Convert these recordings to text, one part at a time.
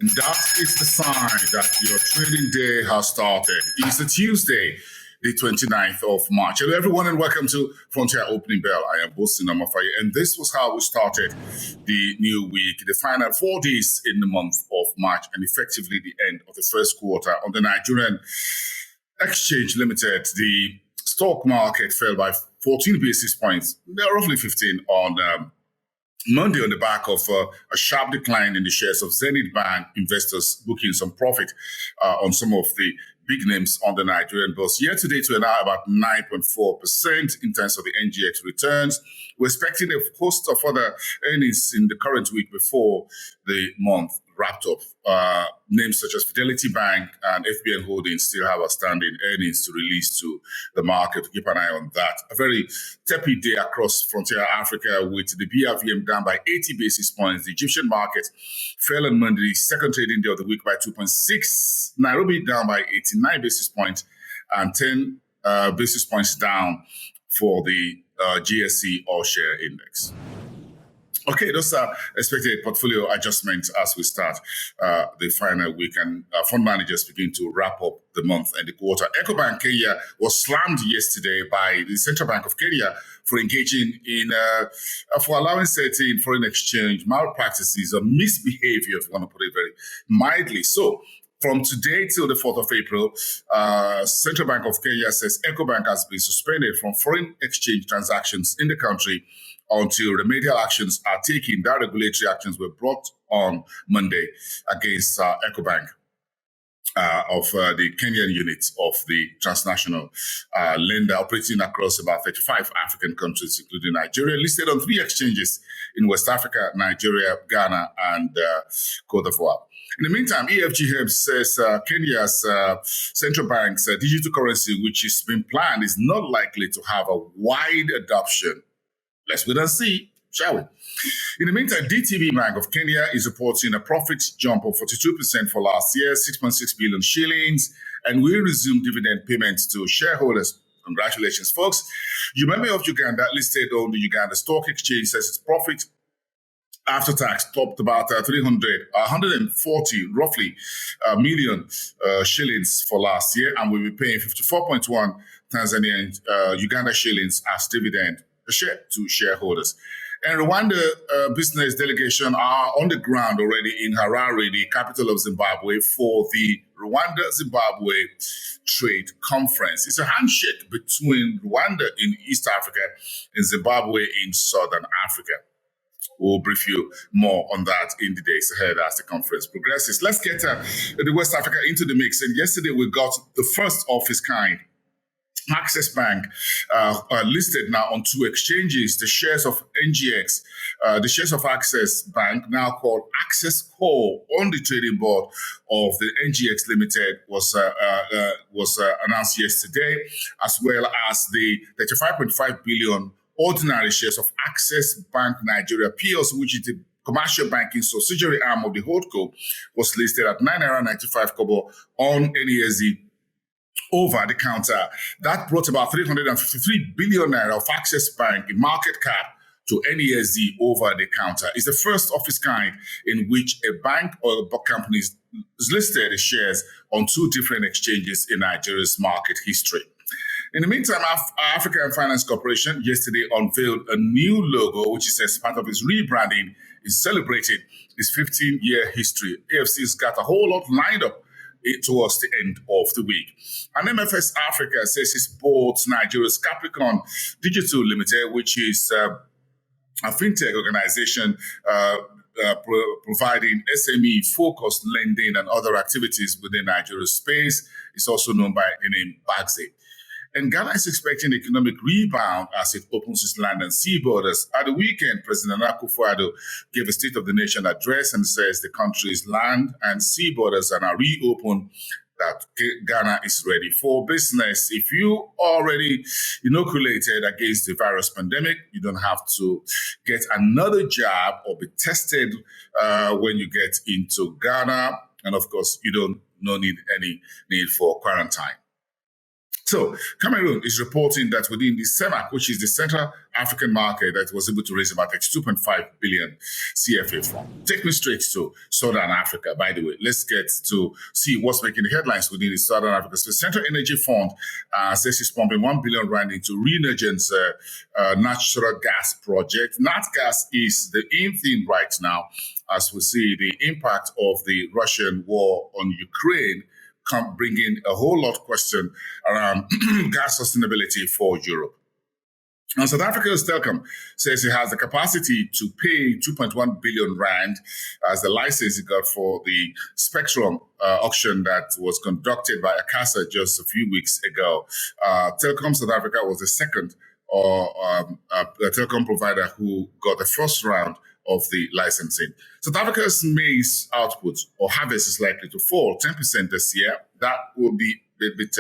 That is the sign that your trading day has started. It's a Tuesday, the 29th of March. Hello, everyone, and welcome to Frontier Opening Bell. I am Bosin Amafaye, and this was how we started the new week, the final 4 days in the month of March, and effectively the end of the first quarter. On the Nigerian Exchange Limited, the stock market fell by 14 basis points, roughly 15 on Monday, on the back of a sharp decline in the shares of Zenith Bank, investors booking some profit on some of the big names on the Nigerian bourse. Year to date, we're now about 9.4% in terms of the NGX returns. We're expecting a host of other earnings in the current week before the month wrapped up. Names such as Fidelity Bank and FBN Holdings still have outstanding earnings to release to the market. Keep an eye on that. A very tepid day across Frontier Africa with the BRVM down by 80 basis points. The Egyptian market fell on Monday, the second trading day of the week, by 2.6. Nairobi down by 89 basis points and 10 basis points down for the GSE All-Share Index. Okay, those are expected portfolio adjustments as we start the final week, and fund managers begin to wrap up the month and the quarter. EcoBank Kenya was slammed yesterday by the Central Bank of Kenya for engaging in, for allowing certain foreign exchange malpractices or misbehavior, if you want to put it very mildly. So, from today till the 4th of April, Central Bank of Kenya says EcoBank has been suspended from foreign exchange transactions in the country until remedial actions are taken. That regulatory actions were brought on Monday against EcoBank of the Kenyan unit of the transnational lender operating across about 35 African countries, including Nigeria, listed on 3 exchanges in West Africa, Nigeria, Ghana, and Cote d'Ivoire. In the meantime, EFG Hermes says Kenya's central bank's digital currency, which has been planned, is not likely to have a wide adoption. Let's wait and see, shall we? In the meantime, DTB Bank of Kenya is reporting a profit jump of 42% for last year, 6.6 billion shillings, and will resume dividend payments to shareholders. Congratulations, folks. Umeme of Uganda, listed on the Uganda Stock Exchange, says its profit after tax topped about 140 roughly million shillings for last year, and will be paying 54.1 Tanzanian Uganda shillings as dividend share to shareholders. And Rwanda business delegation are on the ground already in Harare, the capital of Zimbabwe, for the Rwanda-Zimbabwe Trade Conference. It's a handshake between Rwanda in East Africa and Zimbabwe in Southern Africa. We'll brief you more on that in the days ahead as the conference progresses. Let's get the West Africa into the mix. And yesterday we got the first of its kind. Access Bank listed now on 2 exchanges. The shares of NGX, the shares of Access Bank, now called Access Core, on the trading board of the NGX Limited was announced yesterday, as well as the 35.5 billion ordinary shares of Access Bank Nigeria PLC, which is the commercial banking subsidiary arm of the holdco, was listed at N$9.95 on NASD over the counter. That brought about 353 billion naira of Access Bank in market cap to NASD over the counter. It's the first of its kind in which a bank or a company is listed its shares on 2 different exchanges in Nigeria's market history. In the meantime, African Finance Corporation yesterday unveiled a new logo, which is as part of its rebranding, is celebrating its 15-year history. AFC's got a whole lot lined up towards the end of the week. And MFS Africa says it boards Nigeria's Capricorn Digital Limited, which is a fintech organization providing SME-focused lending and other activities within Nigeria's space. It's also known by the name Bagze. And Ghana is expecting economic rebound as it opens its land and sea borders. At the weekend, President Akufo-Addo gave a State of the Nation address and says the country's land and sea borders are now reopened, that Ghana is ready for business. If you already inoculated against the virus pandemic, you don't have to get another jab or be tested when you get into Ghana. And of course, you don't need any need for quarantine. So Cameroon is reporting that within the CEMAC, which is the Central African market, that was able to raise about 32.5 billion CFA from. Take me straight to Southern Africa, by the way. Let's get to see what's making the headlines within the Southern Africa. So the Central Energy Fund says it's pumping 1 billion rand into Renergen's natural gas project. Nat gas is the in thing right now, as we see the impact of the Russian war on Ukraine bringing a whole lot of question around gas sustainability for Europe. And South Africa's Telkom says it has the capacity to pay 2.1 billion rand as the license it got for the spectrum auction that was conducted by Akasa just a few weeks ago. Telkom South Africa was the second telecom provider who got the first round of the licensing. South Africa's maize output or harvest is likely to fall 10% this year. That will be a bit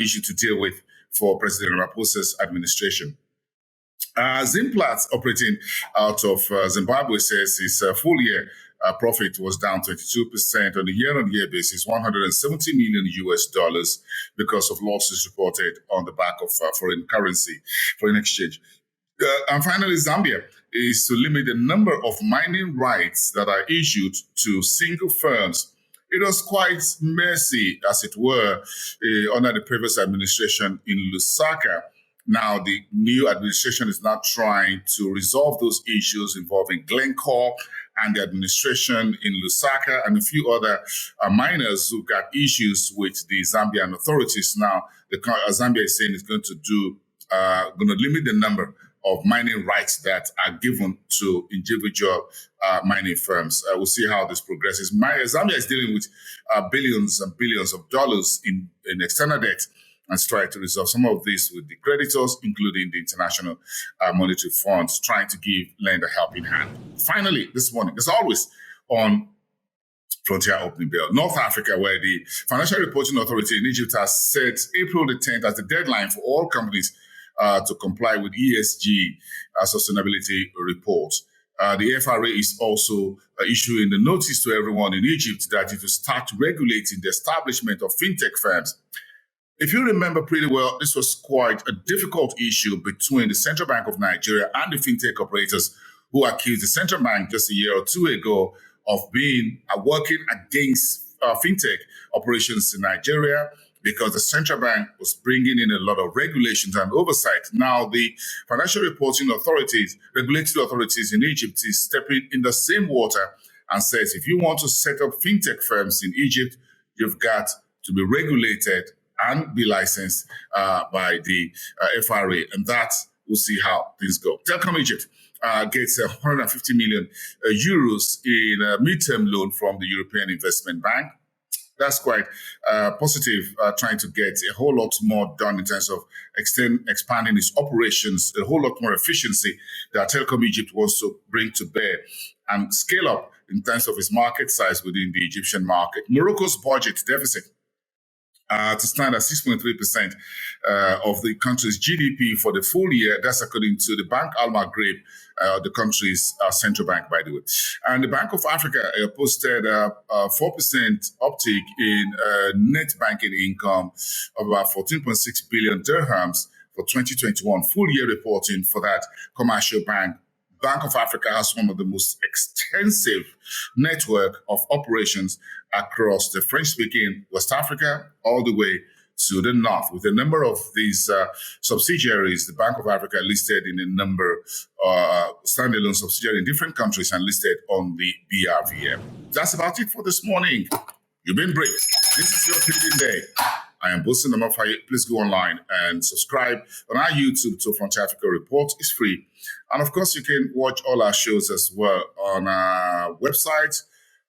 issue to deal with for President Ramaphosa's administration. Zimplats, operating out of Zimbabwe, says his full year profit was down 22% on a year-on-year basis, $170 million because of losses reported on the back of foreign exchange. And finally, Zambia is to limit the number of mining rights that are issued to single firms. It was quite messy, as it were, under the previous administration in Lusaka. Now, the new administration is now trying to resolve those issues involving Glencore and the administration in Lusaka and a few other miners who got issues with the Zambian authorities. Now, Zambia is saying it's going to limit the number of mining rights that are given to individual mining firms. We'll see how this progresses. Zambia is dealing with billions and billions of dollars in external debt and trying to resolve some of this with the creditors, including the International Monetary Fund, trying to give lender helping hand. Finally, this morning, as always, on Frontier Opening Bell, North Africa, where the Financial Reporting Authority in Egypt has set April the 10th as the deadline for all companies to comply with ESG sustainability reports. The FRA is also issuing the notice to everyone in Egypt that it will start regulating the establishment of fintech firms. If you remember pretty well, this was quite a difficult issue between the Central Bank of Nigeria and the fintech operators who accused the central bank just a year or two ago of being working against fintech operations in Nigeria because the central bank was bringing in a lot of regulations and oversight. Now, the financial reporting authorities, regulatory authorities in Egypt is stepping in the same water and says, if you want to set up fintech firms in Egypt, you've got to be regulated and be licensed by the FRA. And that, we'll see how things go. Telkom Egypt gets 150 million euros in a midterm loan from the European Investment Bank. That's quite positive, trying to get a whole lot more done in terms of expanding its operations, a whole lot more efficiency that Telkom Egypt wants to bring to bear and scale up in terms of its market size within the Egyptian market. Morocco's budget deficit to stand at 6.3% of the country's GDP for the full year. That's according to the Bank Al Maghrib, the country's central bank, by the way. And the Bank of Africa posted a 4% uptick in net banking income of about 14.6 billion dirhams for 2021 full year reporting for that commercial bank. Bank of Africa has one of the most extensive network of operations across the French-speaking West Africa all the way to the north. With a number of these subsidiaries, the Bank of Africa listed in a number standalone subsidiaries in different countries and listed on the BRVM. That's about it for this morning. You've been briefed. This is your trading day. I am Bosun Amafaye. Please go online and subscribe on our YouTube to Frontier Africa Report. It's free. And of course, you can watch all our shows as well on our website,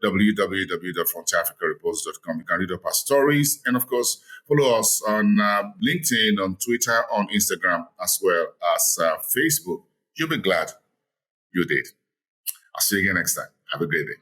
www.frontierafricareports.com. You can read up our stories and, of course, follow us on LinkedIn, on Twitter, on Instagram, as well as Facebook. You'll be glad you did. I'll see you again next time. Have a great day.